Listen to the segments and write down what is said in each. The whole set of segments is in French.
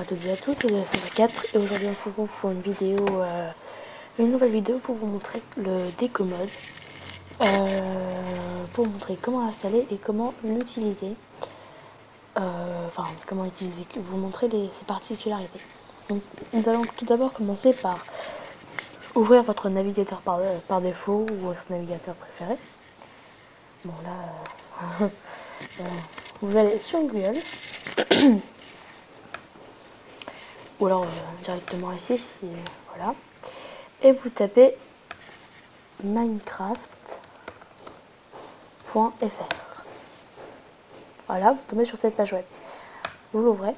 à toutes et à tous, c'est 4 et aujourd'hui on se retrouve pour une vidéo, une nouvelle vidéo pour vous montrer le décommode, pour vous montrer comment l'installer et comment l'utiliser, enfin comment utiliser, vous montrer ses particularités. Donc nous allons tout d'abord commencer par ouvrir votre navigateur par défaut ou votre navigateur préféré. Bon là, vous allez sur Google. Ou alors directement ici, voilà. Et vous tapez minecraft.fr. Voilà, vous tombez sur cette page web. Vous l'ouvrez.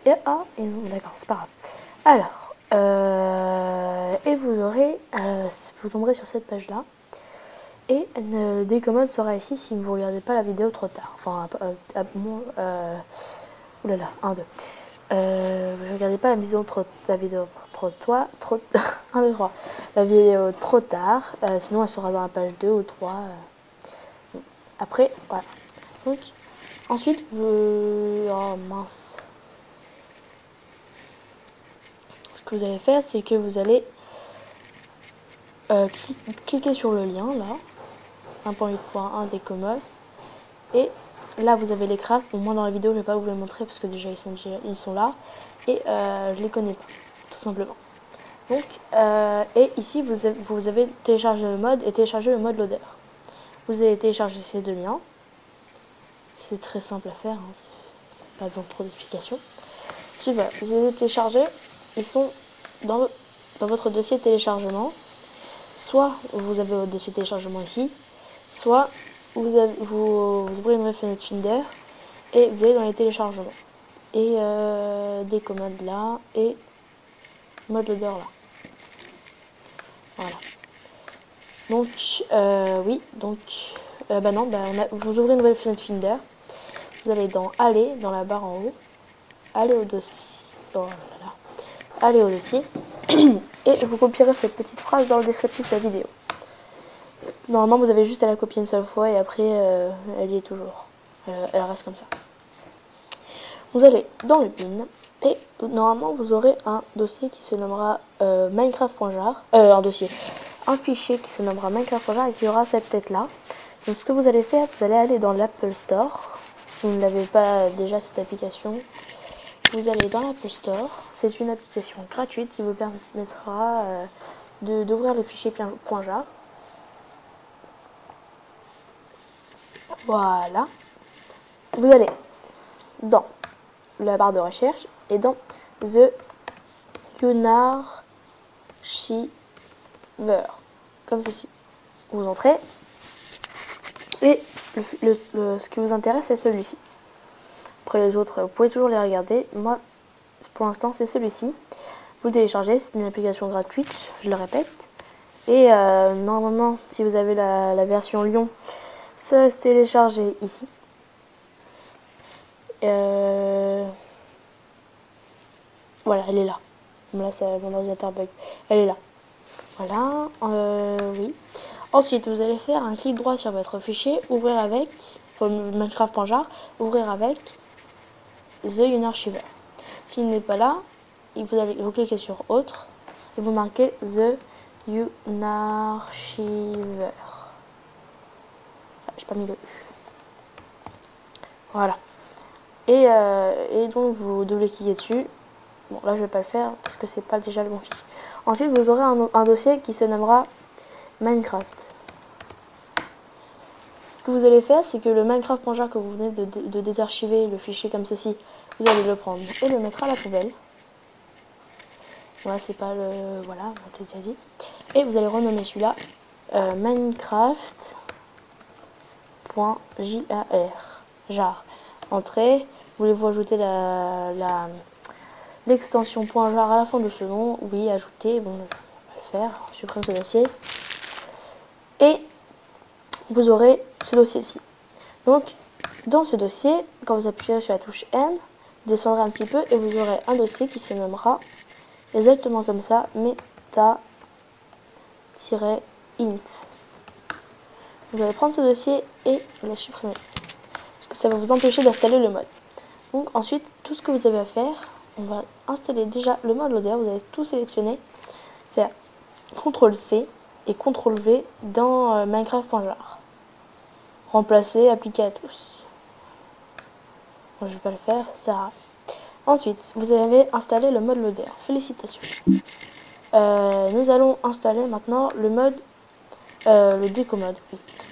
Et d'accord, c'est pas grave. Alors, et vous aurez, vous tomberez sur cette page là. Et le décommode sera ici si vous ne regardez pas la vidéo trop tard. Enfin, oulala, 1, 2. Vous ne regardez pas la vidéo trop1, 2, 3. La vidéo trop tard, sinon elle sera dans la page 2 ou 3. Après, voilà. Donc, ensuite, oh mince. Ce que vous allez faire, c'est que vous allez cliquer sur le lien, là. 1.8.1 décommode. Et là, vous avez les crafts. Bon, moi, dans la vidéo, je ne vais pas vous les montrer parce que déjà, ils sont là. Et je les connais pas, tout simplement. Donc, et ici, vous avez téléchargé le mode et téléchargé le mode loader. Vous allez télécharger ces deux liens. C'est très simple à faire, hein. C'est pas besoin de trop d'explications. Ensuite, voilà, vous allez télécharger. Ils sont dans votre dossier téléchargement. Soit vous avez votre dossier téléchargement ici, soit vous ouvrez une nouvelle fenêtre Finder et vous allez dans les téléchargements. Et des commandes là et mode loader là. Voilà. Donc, oui, donc, non, vous ouvrez une nouvelle fenêtre Finder. Vous allez dans Aller, dans la barre en haut. Aller au dossier. Oh là là. Aller au dossier. Et vous copierez cette petite phrase dans le descriptif de la vidéo. Normalement, vous avez juste à la copier une seule fois et après, elle y est toujours. Elle reste comme ça. Vous allez dans le bin et normalement, vous aurez un dossier qui se nommera minecraft.jar. Un fichier qui se nommera minecraft.jar et qui aura cette tête-là. Donc, ce que vous allez faire, vous allez aller dans l'Apple Store. Si vous ne l'avez pas déjà, cette application, vous allez dans l'Apple Store. C'est une application gratuite qui vous permettra d'ouvrir le fichier .jar. Voilà. Vous allez dans la barre de recherche et dans The Unarchiver. Comme ceci. Vous entrez. Et ce qui vous intéresse, c'est celui-ci. Après les autres, vous pouvez toujours les regarder. Moi, pour l'instant, c'est celui-ci. Vous le téléchargez, c'est une application gratuite, je le répète. Et normalement, si vous avez la version Lyon, ça va se télécharger ici. Voilà, elle est là. Là, mon ordinateur bug. Elle est là. Voilà, oui. Ensuite, vous allez faire un clic droit sur votre fichier, ouvrir avec, minecraft.jar, ouvrir avec The Unarchiver. S'il n'est pas là, vous cliquez sur Autre et vous marquez The Unarchiver. J'ai pas mis le U. Voilà. Et donc vous double-cliquez dessus. Bon, là je vais pas le faire parce que c'est pas déjà le bon fichier. Ensuite, vous aurez un dossier qui se nommera Minecraft. Ce que vous allez faire, c'est que le Minecraft.jar que vous venez de désarchiver, le fichier comme ceci, vous allez le prendre et le mettre à la poubelle. Voilà, c'est pas le... Voilà, on l'a déjà dit. Et vous allez renommer celui-là Minecraft.jar. Entrée. Voulez-vous ajouter l'extension .jar à la fin de ce nom? Oui, ajouter. Bon, on va le faire. Je supprime ce dossier. Et vous aurez ce dossier-ci. Donc, dans ce dossier, quand vous appuyez sur la touche N, vous descendrez un petit peu et vous aurez un dossier qui se nommera exactement comme ça, meta-inf. Vous allez prendre ce dossier et le supprimer. Parce que ça va vous empêcher d'installer le mode. Donc ensuite, tout ce que vous avez à faire, on va installer déjà le mode loader. Vous allez tout sélectionner, faire CTRL-C et CTRL-V dans Minecraft.jar. Remplacer, appliquer à tous. Bon, je ne vais pas le faire, ça sert à rien. Ensuite, vous avez installé le mode loader. Félicitations. Nous allons installer maintenant le mode, le déco mode.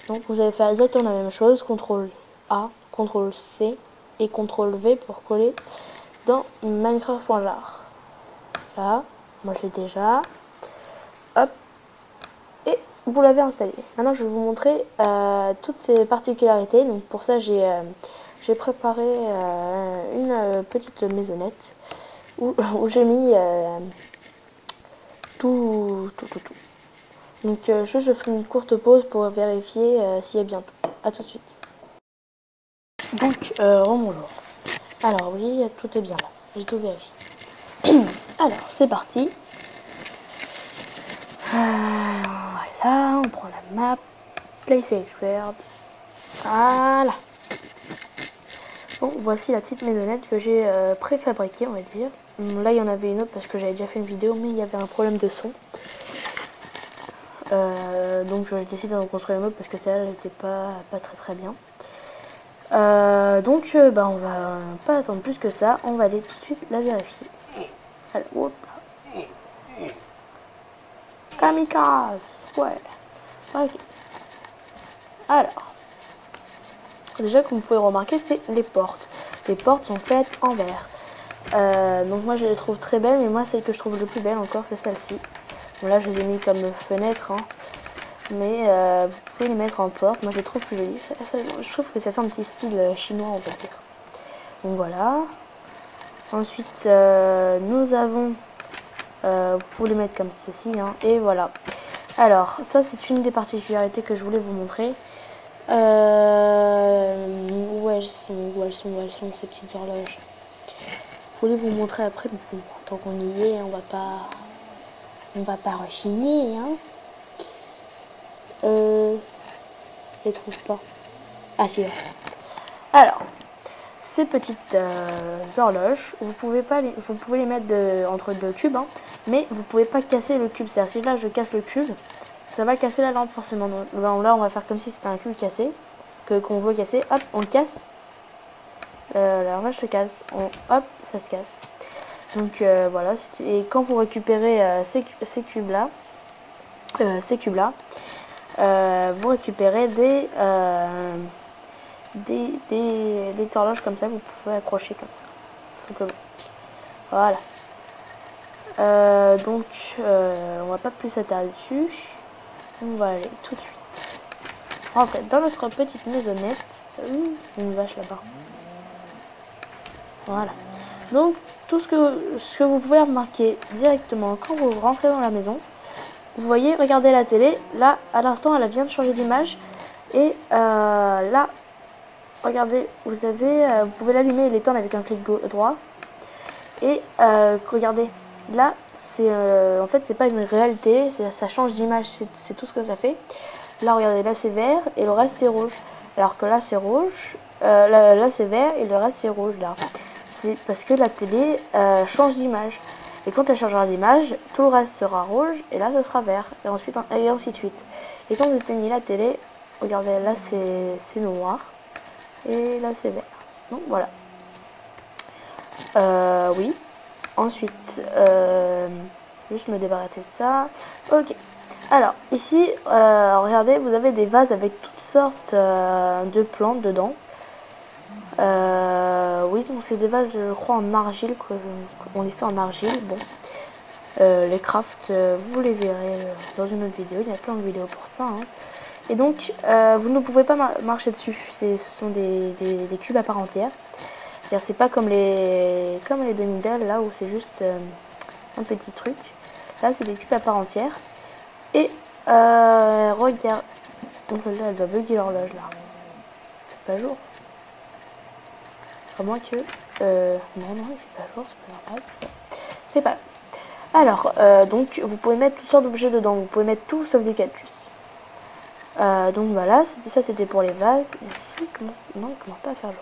Donc vous allez faire exactement la même chose, CTRL-A, CTRL-C et CTRL-V pour coller dans Minecraft.jar. Là, moi je l'ai déjà. Hop. Et vous l'avez installé. Maintenant je vais vous montrer toutes ces particularités. Donc pour ça j'ai préparé une petite maisonnette où j'ai mis tout. Donc je ferai une courte pause pour vérifier s'il y a bien tout. A tout de suite. Donc bonjour. Alors oui, tout est bien là. J'ai tout vérifié. Alors c'est parti. Voilà, on prend la map. Place expert. Voilà. Bon, voici la petite maisonnette que j'ai préfabriquée, on va dire. Là, il y en avait une autre parce que j'avais déjà fait une vidéo, mais il y avait un problème de son. Donc, je décide de reconstruire une autre parce que celle-là n'était pas très bien. Donc, on va pas attendre plus que ça. On va aller tout de suite la vérifier. Alors, hop là. Kamikaze. Ouais. Ok. Alors. Déjà, comme vous pouvez remarquer, c'est les portes. Les portes sont faites en verre. Donc moi, je les trouve très belles. Mais moi, celle que je trouve le plus belle encore, c'est celle-ci. Bon, là, je les ai mis comme fenêtre. Hein. Mais vous pouvez les mettre en porte. Moi, je les trouve plus jolies. Je trouve que ça fait un petit style chinois, on va dire. Donc voilà. Ensuite, nous avons... vous pouvez les mettre comme ceci. Hein, et voilà. Alors, ça, c'est une des particularités que je voulais vous montrer. Où elles sont ces petites horloges. Je voulais vous montrer après, mais bon, tant qu'on y est, on va pas rechigner, hein. Je les trouve pas. Ah si. Alors, ces petites horloges, vous pouvez les mettre entre deux cubes, hein, mais vous pouvez pas casser le cube. C'est-à-dire si là je casse le cube, ça va casser la lampe forcément. Donc, là on va faire comme si c'était un cube cassé, qu'on veut casser. Hop, on le casse. La horloge se casse. Hop, ça se casse. Donc voilà. Et quand vous récupérez ces cubes-là, vous récupérez des horloges comme ça. Vous pouvez accrocher comme ça, simplement. Voilà. Donc on va pas plus s'attarder dessus. On va aller tout de suite rentrer dans notre petite maisonnette. Une vache là-bas. Voilà. Donc tout ce que vous pouvez remarquer directement quand vous rentrez dans la maison, vous voyez, regardez la télé. Là, à l'instant, elle vient de changer d'image. Et là, regardez, vous pouvez l'allumer et l'éteindre avec un clic droit. Et regardez, là, en fait, c'est pas une réalité, ça change d'image, c'est tout ce que ça fait. Là, regardez, là c'est vert et le reste c'est rouge. Alors que là c'est rouge, là c'est vert et le reste c'est rouge. Là, c'est parce que la télé change d'image. Et quand elle changera d'image, tout le reste sera rouge et là ce sera vert. Et ensuite, et ainsi de suite. Et quand vous éteignez la télé, regardez, là c'est noir et là c'est vert. Donc voilà. Oui. Ensuite, juste me débarrasser de ça. Ok. Alors, ici, regardez, vous avez des vases avec toutes sortes de plantes dedans. Oui, donc c'est des vases, je crois, en argile. On les fait en argile. Bon. Les crafts, vous les verrez dans une autre vidéo. Il y a plein de vidéos pour ça. Hein. Et donc, vous ne pouvez pas marcher dessus. Ce sont des cubes à part entière. C'est pas comme les demi-dalles là où c'est juste un petit truc. Là c'est des cubes à part entière. Et regarde. Donc là elle va bugger l'horloge là. C'est pas jour. À moins que. Non, il fait pas jour, c'est pas normal. C'est pas. Alors, donc vous pouvez mettre toutes sortes d'objets dedans. Vous pouvez mettre tout sauf des cactus. Donc voilà, ça c'était pour les vases. Ici, non, il commence pas à faire jour.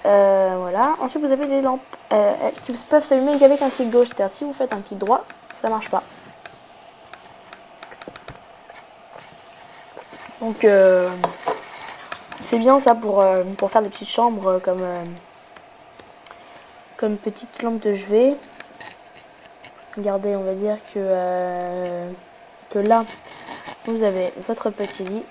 Voilà. Ensuite, vous avez des lampes qui peuvent s'allumer qu'avec un clic gauche. C'est-à-dire, si vous faites un clic droit, ça marche pas. Donc, c'est bien ça pour faire des petites chambres comme petite lampe de chevet. Regardez, on va dire que là, vous avez votre petit lit.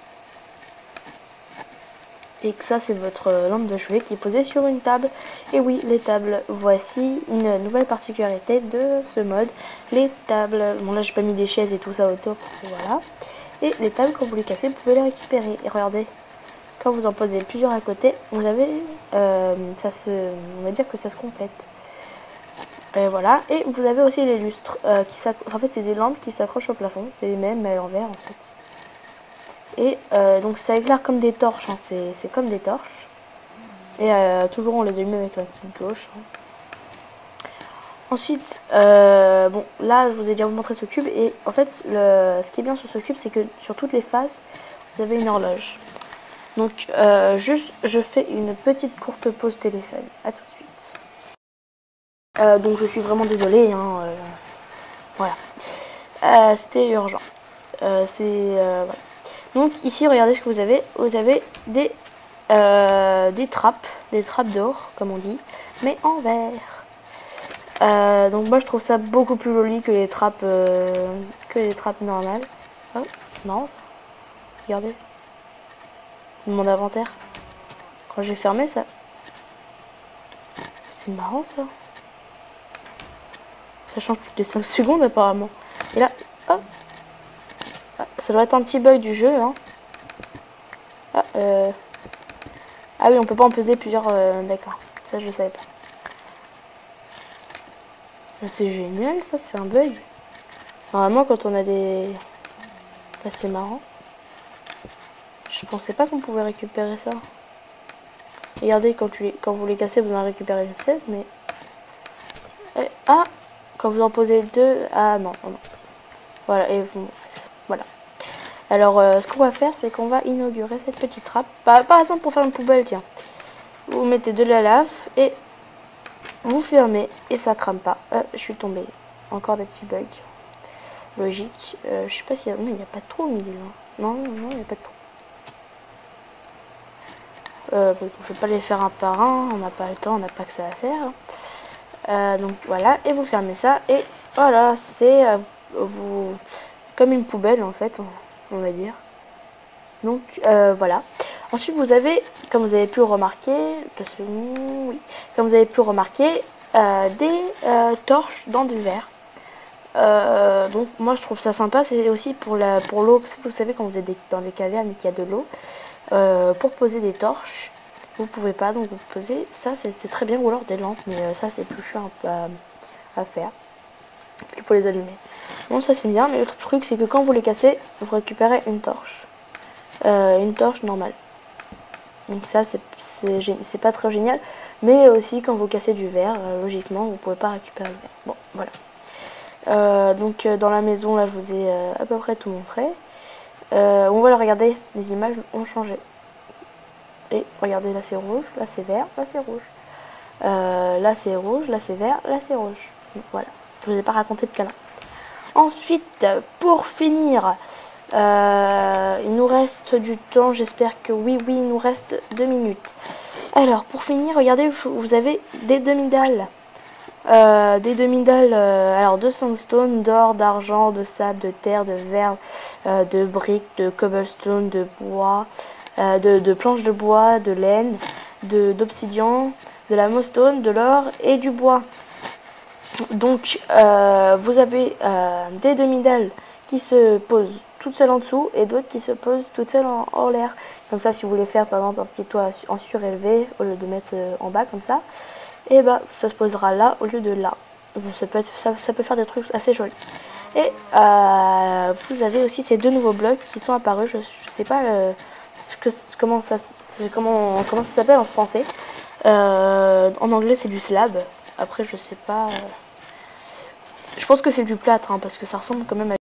Et que ça, c'est votre lampe de chevet qui est posée sur une table. Et oui, les tables, voici une nouvelle particularité de ce mode. Les tables, bon là, j'ai pas mis des chaises et tout ça autour parce que voilà. Et les tables, quand vous les cassez, vous pouvez les récupérer. Et regardez, quand vous en posez plusieurs à côté, vous avez, on va dire que ça se complète. Et voilà. Et vous avez aussi les lustres en fait, c'est des lampes qui s'accrochent au plafond. C'est les mêmes, mais à l'envers en fait. Et donc ça éclaire comme des torches, hein. C'est comme des torches. Et toujours on les allume avec la petite cloche. Hein. Ensuite, bon là je vous ai déjà montré ce cube. Et en fait ce qui est bien sur ce cube, c'est que sur toutes les faces, vous avez une horloge. Donc juste je fais une petite courte pause téléphone. A tout de suite. Donc je suis vraiment désolée. Hein, voilà. C'était urgent. Voilà. Donc ici, regardez ce que vous avez. Vous avez des trappes d'or, comme on dit, mais en verre. Donc moi, je trouve ça beaucoup plus joli que les trappes normales. Oh, c'est marrant ça. Regardez. Mon inventaire. Quand j'ai fermé ça. C'est marrant ça. Ça change toutes les 5 secondes apparemment. Et là, hop. Ça doit être un petit bug du jeu. Hein. Ah oui, on peut pas en peser plusieurs. D'accord, ça je savais pas. C'est génial, ça, c'est un bug. Normalement, quand on a des... Bah, c'est marrant. Je pensais pas qu'on pouvait récupérer ça. Regardez, quand vous les cassez, vous en récupérez une 7, mais... Ah, quand vous en posez deux... Ah non, non. Voilà, et vous... Voilà. Alors, ce qu'on va faire, c'est qu'on va inaugurer cette petite trappe. Par exemple, pour faire une poubelle, tiens. Vous mettez de la lave et vous fermez et ça crame pas. Je suis tombée. Encore des petits bugs. Logique. Je sais pas s'il y a... Non, il n'y a pas trop au milieu. Hein. Non, il n'y a pas de trop. Je ne vais pas les faire un par un. On n'a pas le temps, on n'a pas que ça à faire. Donc voilà. Et vous fermez ça. Et voilà, c'est comme une poubelle en fait, on va dire. Donc voilà. Ensuite vous avez, comme vous avez pu remarquer, comme vous avez pu remarquer, des torches dans du verre. Donc moi je trouve ça sympa. C'est aussi pour l'eau, parce que vous savez quand vous êtes dans des cavernes et qu'il y a de l'eau, pour poser des torches, vous pouvez pas, donc vous posez ça, c'est très bien, ou alors des lampes, mais ça c'est plus chiant à faire. Parce qu'il faut les allumer. Bon, ça c'est bien, mais l'autre truc c'est que quand vous les cassez, vous récupérez une torche. Une torche normale. Donc ça c'est pas très génial. Mais aussi quand vous cassez du verre, logiquement vous pouvez pas récupérer le verre. Bon, voilà. Donc dans la maison, là je vous ai à peu près tout montré. On va le regarder, les images ont changé. Et regardez, là c'est rouge, là c'est vert, là c'est rouge. Là c'est rouge, là c'est vert, là c'est rouge. Donc, voilà. Je vous ai pas raconté de câlin. Ensuite, pour finir, il nous reste du temps. J'espère que oui, il nous reste 2 minutes. Alors, pour finir, regardez, vous avez des demi-dalles. Alors de sandstone, d'or, d'argent, de sable, de terre, de verre, de briques, de cobblestone, de bois, de planches de bois, de laine, d'obsidian, de la mostone, de l'or et du bois. Donc vous avez des demi-dalles qui se posent toutes seules en dessous et d'autres qui se posent toutes seules en l'air. Comme ça, si vous voulez faire par exemple un petit toit en surélevé au lieu de mettre en bas comme ça, et bah ça se posera là au lieu de là. Donc, ça peut faire des trucs assez jolis. Et vous avez aussi ces deux nouveaux blocs qui sont apparus. Je sais pas comment ça s'appelle en français. En anglais c'est du slab. Après je sais pas. Je pense que c'est du plâtre, hein, parce que ça ressemble quand même à